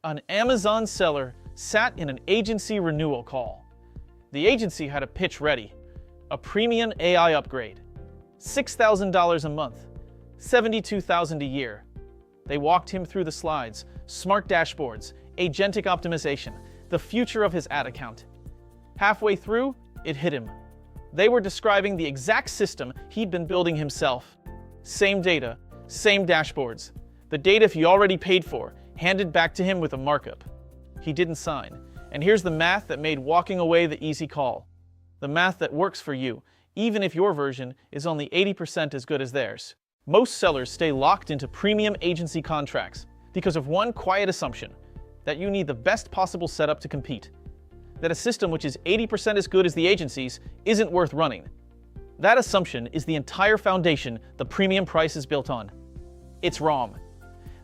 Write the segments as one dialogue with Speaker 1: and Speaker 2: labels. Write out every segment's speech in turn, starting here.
Speaker 1: An Amazon seller sat in an agency renewal call. The agency had a pitch ready. A premium AI upgrade. $6,000 a month. $72,000 a year. They walked him through the slides, smart dashboards, agentic optimization, the future of his ad account. Halfway through, it hit him. They were describing the exact system he'd been building himself. Same data, same dashboards. The data he already paid for, handed back to him with a markup. He didn't sign. And here's the math that made walking away the easy call. The math that works for you, even if your version is only 80% as good as theirs. Most sellers stay locked into premium agency contracts because of one quiet assumption, that you need the best possible setup to compete. That a system which is 80% as good as the agency's isn't worth running. That assumption is the entire foundation the premium price is built on. It's wrong.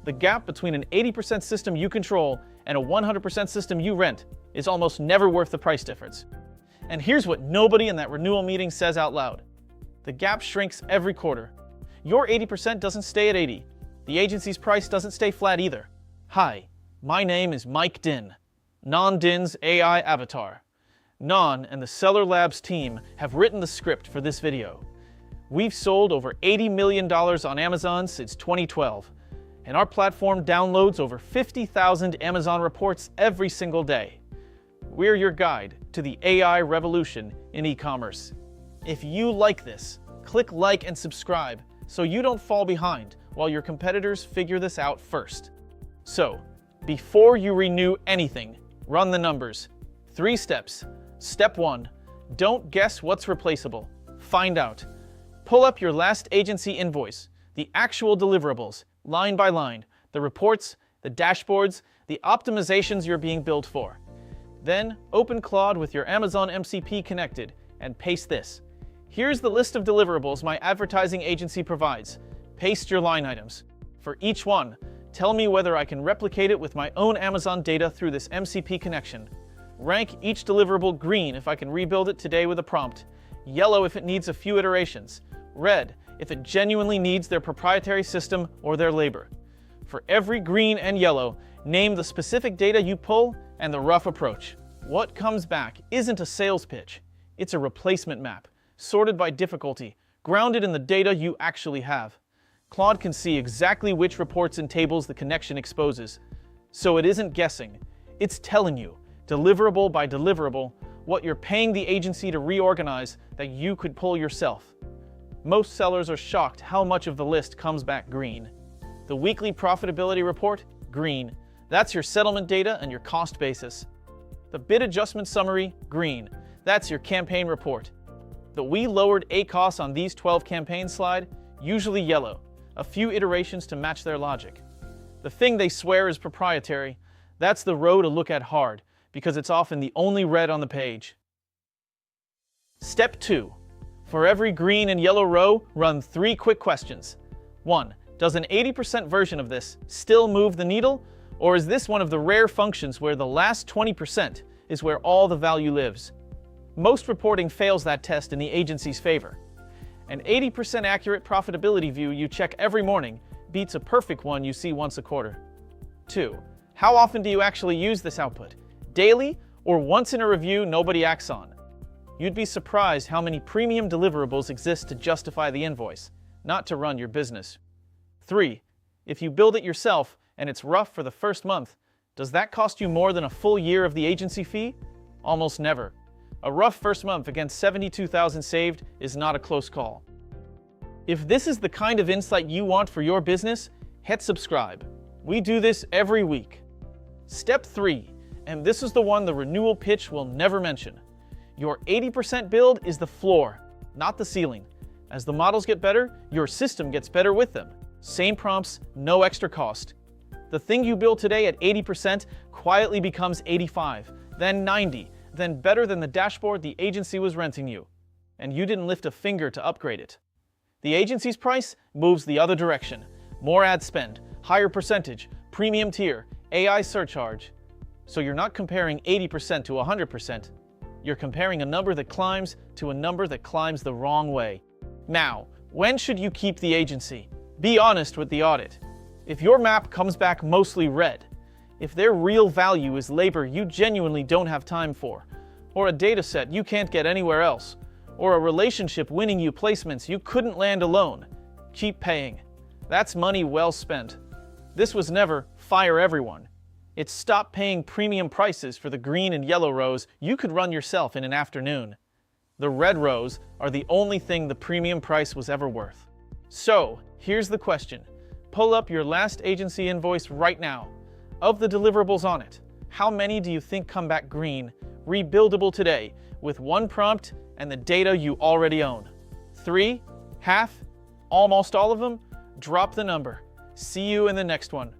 Speaker 1: The gap between an 80% system you control and a 100% system you rent is almost never worth the price difference. And here's what nobody in that renewal meeting says out loud. The gap shrinks every quarter. Your 80% doesn't stay at 80. The agency's price doesn't stay flat either. Hi, my name is Maike Intro, Non-Din's AI avatar. Non and the Seller Labs team have written the script for this video. We've sold over $80 million on Amazon since 2012, and our platform downloads over 50,000 Amazon reports every single day. We're your guide to the AI revolution in e-commerce. If you like this, click like and subscribe so you don't fall behind while your competitors figure this out first. So, before you renew anything, run the numbers. 3 steps. Step 1. Don't guess what's replaceable. Find out. Pull up your last agency invoice, the actual deliverables, line by line, the reports, the dashboards, the optimizations you're being billed for. Then, open Claude with your Amazon MCP connected and paste this. Here's the list of deliverables my advertising agency provides. Paste your line items. For each one, tell me whether I can replicate it with my own Amazon data through this MCP connection. Rank each deliverable green if I can rebuild it today with a prompt, yellow if it needs a few iterations, red if it genuinely needs their proprietary system or their labor. For every green and yellow, name the specific data you pull and the rough approach. What comes back isn't a sales pitch. It's a replacement map, sorted by difficulty, grounded in the data you actually have. Claude can see exactly which reports and tables the connection exposes. So it isn't guessing. It's telling you, deliverable by deliverable, what you're paying the agency to reorganize that you could pull yourself. Most sellers are shocked how much of the list comes back green. The weekly profitability report, green. That's your settlement data and your cost basis. The bid adjustment summary, green. That's your campaign report. The "we lowered ACoS on these 12 campaigns" slide, usually yellow. A few iterations to match their logic. The thing they swear is proprietary, that's the row to look at hard, because it's often the only red on the page. Step 2. For every green and yellow row, run 3 quick questions. 1. Does an 80% version of this still move the needle? Or is this one of the rare functions where the last 20% is where all the value lives? Most reporting fails that test in the agency's favor. An 80% accurate profitability view you check every morning beats a perfect one you see once a quarter. 2. How often do you actually use this output? Daily or once in a review nobody acts on? You'd be surprised how many premium deliverables exist to justify the invoice, not to run your business. 3. If you build it yourself and it's rough for the first month, does that cost you more than a full year of the agency fee? Almost never. A rough first month against $72,000 saved is not a close call. If this is the kind of insight you want for your business, hit subscribe. We do this every week. Step 3, and this is the one the renewal pitch will never mention. Your 80% build is the floor, not the ceiling. As the models get better, your system gets better with them. Same prompts, no extra cost. The thing you build today at 80% quietly becomes 85, then 90, then better than the dashboard the agency was renting you. And you didn't lift a finger to upgrade it. The agency's price moves the other direction. More ad spend, higher percentage, premium tier, AI surcharge. So you're not comparing 80% to 100%. You're comparing a number that climbs to a number that climbs the wrong way. Now, when should you keep the agency? Be honest with the audit. If your map comes back mostly red, If their real value is labor you genuinely don't have time for, or a data set you can't get anywhere else, or a relationship winning you placements you couldn't land alone, keep paying. That's money well spent. This was never fire everyone. It's stop paying premium prices for the green and yellow rows you could run yourself in an afternoon. The red rows are the only thing the premium price was ever worth. So, here's the question. Pull up your last agency invoice right now. Of the deliverables on it, how many do you think come back green, rebuildable today, with one prompt and the data you already own? 3? Half? Almost all of them? Drop the number. See you in the next one.